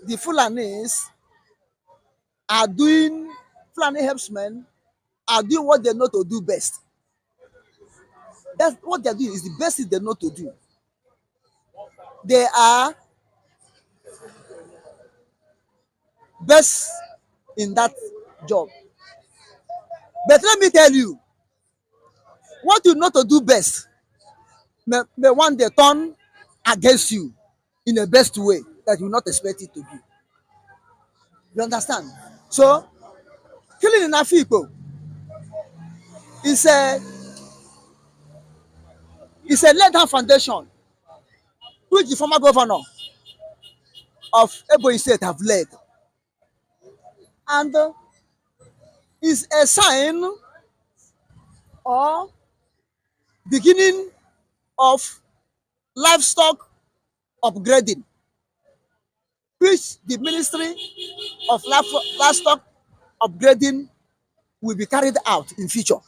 the Fulanis are doing, Fulani helpsmen are doing what they know to do best. That's what they're doing is the best thing they know to do. They are best in that job. But let me tell you, what you know to do best may one day turn against you in a best way that you will not expect it to be. You understand? So, killing in Apikpo is a laid down foundation which the former governor of Ebonyi State have led, and is a sign or beginning of livestock upgrading, which the Ministry of Livestock upgrading will be carried out in future.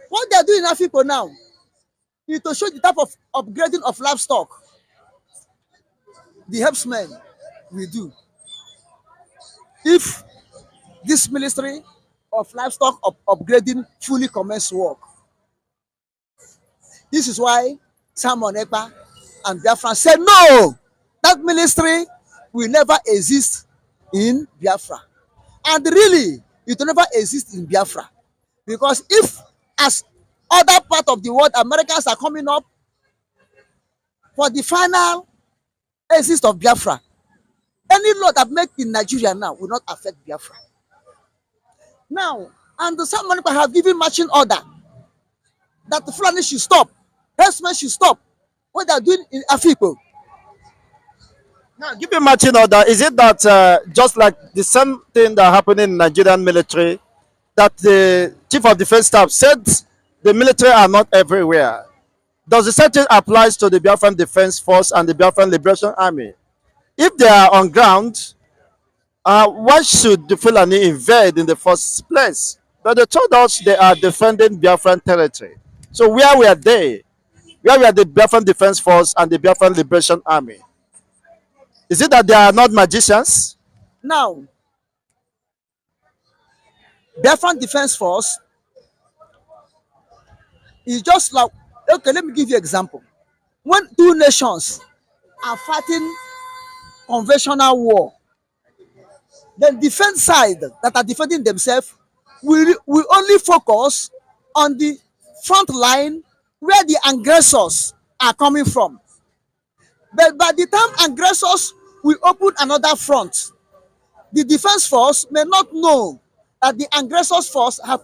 What they are doing in Apikpo now is to show the type of upgrading of livestock the helpsmen will do if this Ministry of Livestock upgrading fully commence work. This is why Simon Ekpa and Biafra said no, that ministry will never exist in Biafra. And really, it will never exist in Biafra. Because if, as other part of the world, Americans are coming up for the final exist of Biafra, any law that made in Nigeria now will not affect Biafra. Now, and some people have given marching order that the Fulani should stop, herdsmen should stop what they are doing in Apikpo. Now, giving marching order, is it that just like the same thing that happened in Nigerian military, that the Chief of Defense Staff said the military are not everywhere? Does the same thing applies to the Biafran Defense Force and the Biafran Liberation Army? If they are on ground, why should the Fulani invade in the first place? But they told us they are defending Biafran territory. So where were they? Where were the Biafran Defense Force and the Biafran Liberation Army? Is it that they are not magicians? Now, Biafran Defense Force is just like, okay, let me give you an example. When two nations are fighting conventional war, the defense side that are defending themselves will only focus on the front line where the aggressors are coming from. But by the time aggressors will open another front, the defense force may not know that the aggressors force are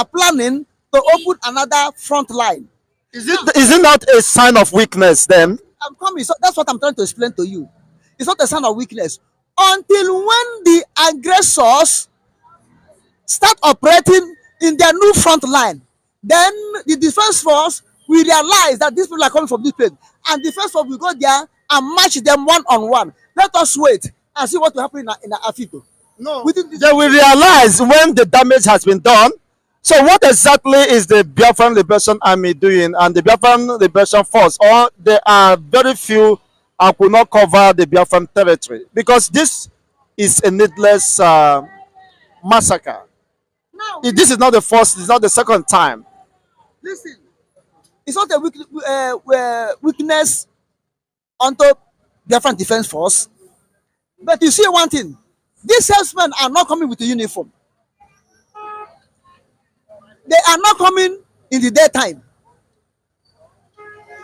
planning to open another front line. Is it not a sign of weakness then? I'm coming. So that's what I'm trying to explain to you. It's not a sign of weakness. Until when the aggressors start operating in their new front line, then the defense force will realize that these people are coming from this place, and the defense force will go there and match them one-on-one. Let us wait and see what will happen in Apikpo. No, they will realize when the damage has been done. So what exactly is the Biafran Liberation Army doing and the Biafran Liberation Force? Or there are very few and could not cover the Biafran territory? Because this is a needless massacre. Now, this is not the first, it's not the second time. Listen, it's not a weakness onto Biafran Defense Force. But you see one thing, these helpsmen are not coming with a uniform. They are not coming in the daytime.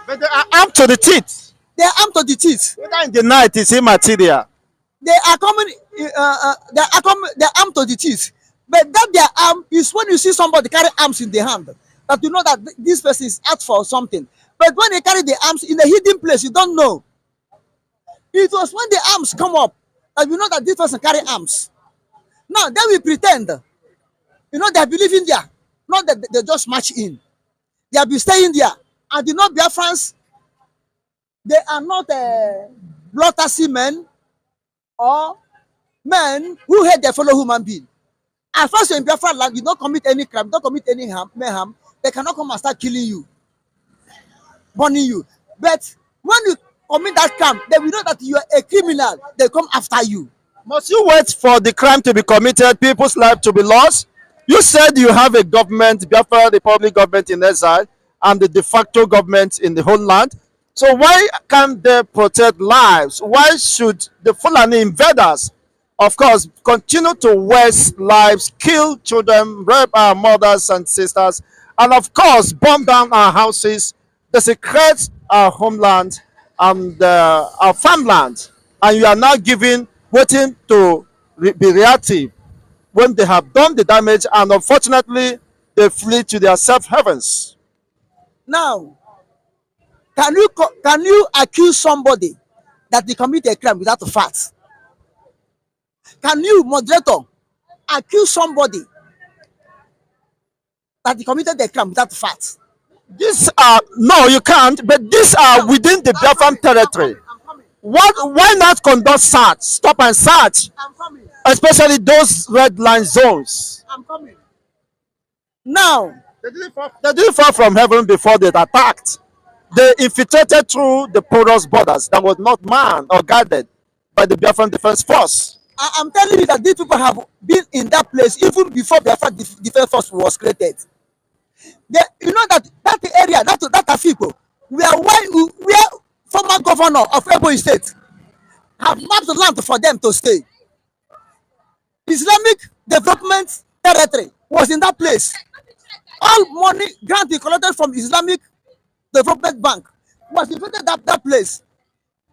But they are armed to the teeth. They are armed to the teeth. Whether in the night is immaterial. They are coming. They are armed to the teeth. But that their arm is when you see somebody carry arms in the hand, that you know that this person is out for something. But when they carry the arms in a hidden place, you don't know. It was when the arms come up that you know that this person carry arms. Now they will pretend, you know, they believe in there. Not that they just march in. They have been staying there. And you know, Biafrans, they are not bloodthirsty men or men who hate their fellow human being. As far as you're in Biafra land, you don't commit any crime, don't commit any mayhem, they cannot come and start killing you, burning you. But when you commit that crime, they will know that you are a criminal. They come after you. Must you wait for the crime to be committed, people's life to be lost? You said you have a government, Biafra Republic government in exile, and the de facto government in the whole land. So why can't they protect lives? Why should the Fulani invaders, of course, continue to waste lives, kill children, rape our mothers and sisters, and of course, burn down our houses, desecrate our homeland and our farmland, and you are now giving waiting to be reactive when they have done the damage, and unfortunately they flee to their safe heavens. Now, can you accuse somebody that they commit a crime without facts? Can you, moderator, accuse somebody that they committed a crime without facts? These are no, you can't. But these are within the Biafran territory. What? Why not conduct search, stop and search, I'm coming. especially those red line zones? I'm coming. Now, They didn't fall from heaven before they attacked. They infiltrated through the porous borders that was not manned or guarded by the Biafran Defense Force. I'm telling you that these people have been in that place even before Biafra Defense Force was created. You know that area, that Apikpo, where former governor of Ekpa State have mapped the land for them to stay. Islamic Development Territory was in that place. All money grant collected from Islamic Development Bank was infiltrated that place.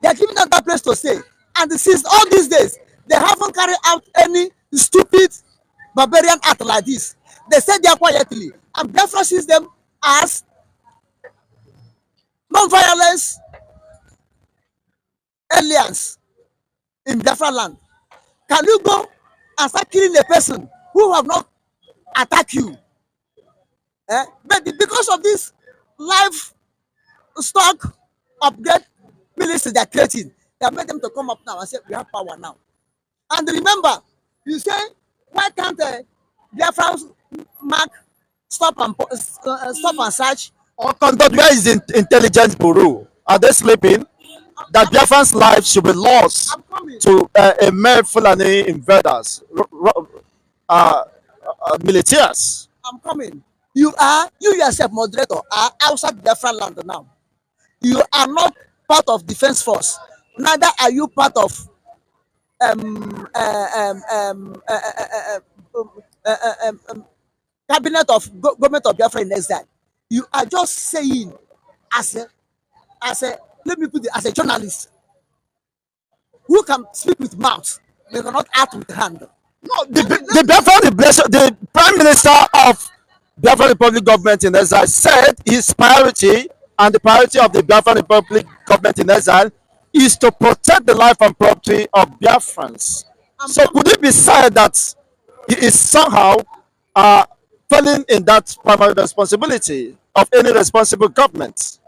They are giving them that place to stay. And since all these days, they haven't carried out any stupid barbarian act like this. They stay there quietly. And Biafra sees them as non-violence aliens in Biafra land. Can you go and start killing a person who have not attacked you? But because of this livestock upgrade militia they are creating, they have made them to come up now and say we have power now. And remember, you say why can't Biafrans mark stop and search? Or conduct, where is the intelligence bureau? Are they sleeping? That Biafran's life should be lost to a mere Fulani invaders, militias. I'm coming. You yourself, moderator, are outside Biafra land now. You are not part of defense force. Neither are you part of cabinet of government of Biafra in exile. You are just saying as a let me put it as a journalist who can speak with mouth, they cannot act with hand. No, the Prime Minister of Biafra Republic government in exile said his priority and the priority of the Biafra Republic government in exile is to protect the life and property of Biafrans. So could it be said that he is somehow failing in that primary responsibility of any responsible government?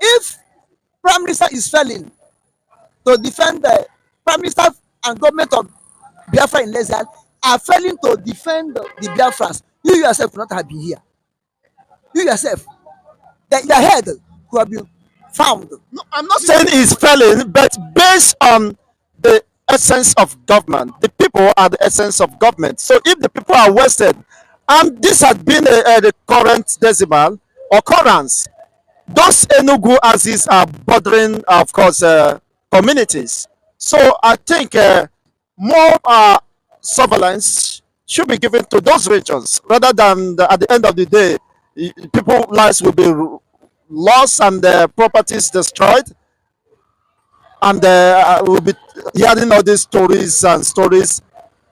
If Prime Minister is failing to defend the Prime Minister and government of Biafra in exile are failing to defend the Biafrans, you yourself could not have been here. You yourself, your head could have been found. No, I'm not saying he's failing, but based on the essence of government, the people are the essence of government. So if the people are wasted, and this has been a current decimal occurrence, those Enugu axes are bordering, of course, communities. So I think more surveillance should be given to those regions rather than at the end of the day, people's lives will be lost and properties destroyed. And we'll be hearing all these stories,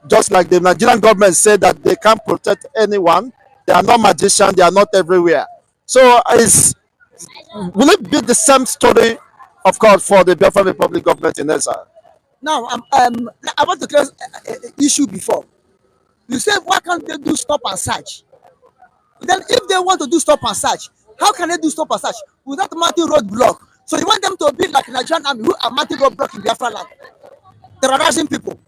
just like the Nigerian government said that they can't protect anyone. They are not magicians, they are not everywhere. So will it be the same story, of course, for the Biafra Republic government in exile? Now, I want to clear an issue before. You said, why can't they do stop and search? Then if they want to do stop and search, how can they do stop and search without mounting roadblock? So you want them to be like Nigerian army who are mounting roadblock in Biafra land, terrorizing people,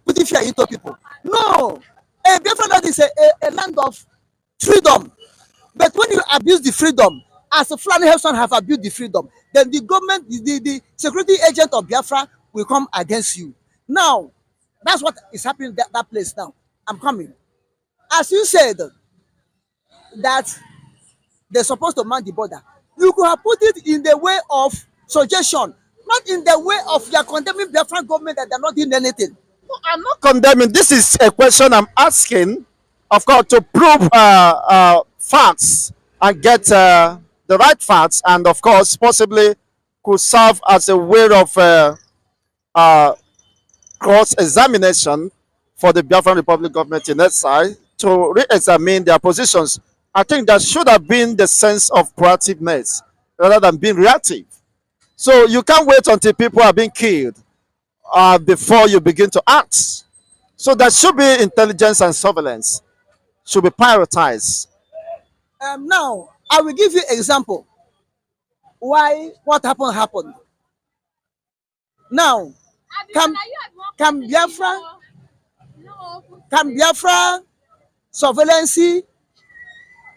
putting fear into people. No, Biafra land is a land of freedom. But when you abuse the freedom as a Fulani herdsmen have abused the freedom, then the government, the security agent of Biafra will come against you. Now, that's what is happening that place now. I'm coming. As you said that they're supposed to man the border, you could have put it in the way of suggestion, not in the way of your condemning Biafran government that they're not doing anything. I'm not condemning. This is a question I'm asking, of course, to prove facts and get the right facts, and of course, possibly could serve as a way of uh, cross-examination for the Biafran Republic government in exile to re-examine their positions. I think that should have been the sense of proactiveness rather than being reactive. So you can't wait until people are being killed before you begin to act. So there should be intelligence and surveillance should be prioritized. Now, I will give you example why what happened. Now, can can Biafra can Biafra surveillance,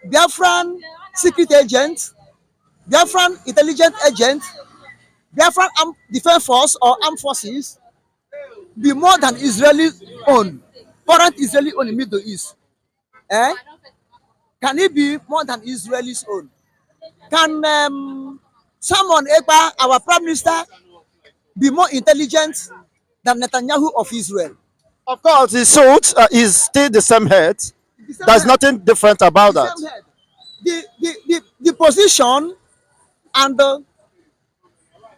Biafran secret agent, Biafran intelligence agent, Biafran armed defense force or armed forces be more than Israeli own, current Israeli own in Middle East? Eh? Can it be more than Israelis own? Can someone Ekpa, our prime minister, be more intelligent than Netanyahu of Israel? Of course, the suit is still the same head. The same There's head, nothing different about the that. same head. The position and the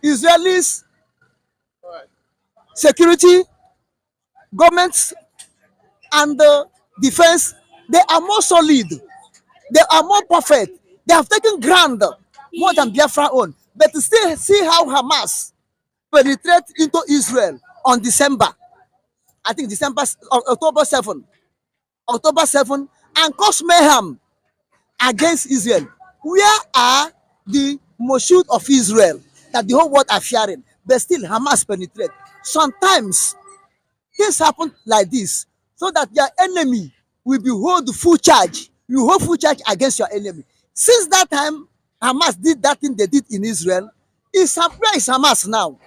Israelis security, governments and the defense, they are more solid. They are more perfect. They have taken ground more than Biafra own. But still see how Hamas penetrate into Israel on December. I think October 7. October 7 and cause mayhem against Israel. Where are the Moshood of Israel that the whole world are fearing? But still Hamas penetrate. Sometimes things happen like this so that your enemy will be hold full charge. You hold full charge against your enemy. Since that time, Hamas did that thing they did in Israel. Where is Hamas now?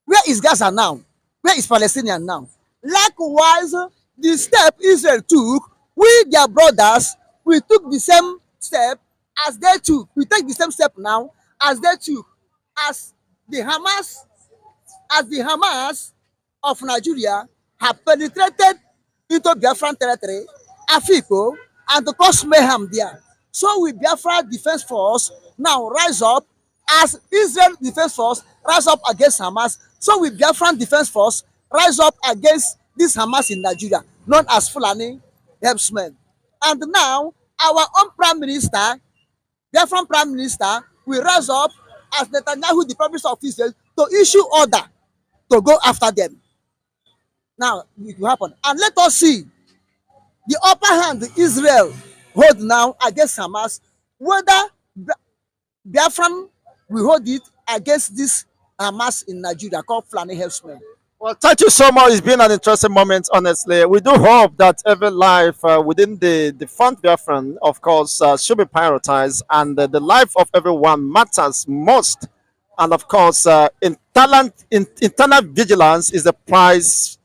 Where is Gaza now? Where is Palestinian now? Likewise, the step Israel took, we their brothers, we took the same step as they took. We take the same step now as they took. As the Hamas of Nigeria have penetrated into Biafran territory, Apikpo, and to cause mayhem there. So will Biafra Defense Force now rise up as Israel Defense Force rise up against Hamas. So will Biafran Defense Force rise up against this Hamas in Nigeria, known as Fulani herdsmen. And now our own Prime Minister, Biafran Prime Minister, will rise up as Netanyahu, the Prime Minister of Israel, to issue order to go after them. Now it will happen. And let us see the upper hand Israel hold now against Hamas, whether Biafran will hold it against this Hamas in Nigeria called Fulani herdsmen. Well, thank you so much. It's been an interesting moment, honestly. We do hope that every life within the front Biafran, of course, should be prioritized, and the life of everyone matters most. And of course, internal vigilance is the price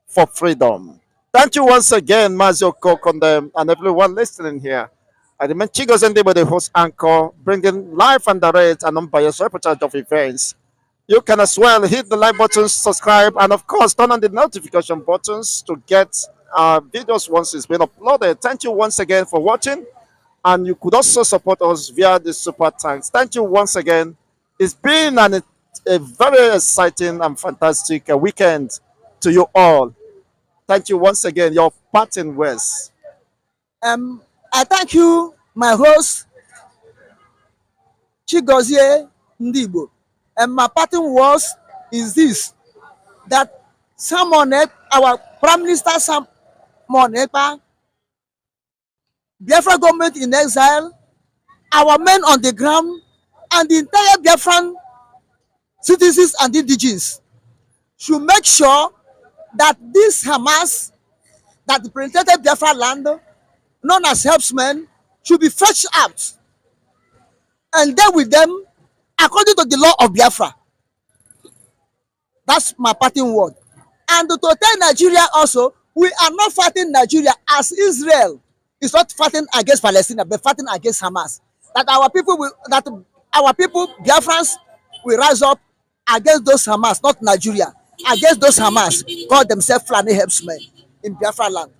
for freedom. Thank you once again, Mazio Kokondem, and everyone listening here. I remain Chigos Ndebo, the host anchor, bringing live and direct and unbiased reportage of events. You can as well hit the like button, subscribe, and of course, turn on the notification buttons to get our videos once it's been uploaded. Thank you once again for watching, and you could also support us via the super thanks. Thank you once again. It's been a very exciting and fantastic weekend to you all. Thank you once again. Your parting words. I thank you, my host, Chigozie Ndibo. And my parting words is this, that our Prime Minister Simon Ekpa, Biafra government in exile, our men on the ground, and the entire Biafran citizens and indigenes should make sure that this Hamas that penetrated Biafra land, known as herdsmen, should be fetched out and deal with them according to the law of Biafra. That's my parting word. And to tell Nigeria also, we are not fighting Nigeria as Israel is not fighting against Palestine, but fighting against Hamas. That our people, Biafrans, will rise up against those Hamas, not Nigeria, against those Hamas, call themselves Fulani herdsmen in Biafra land.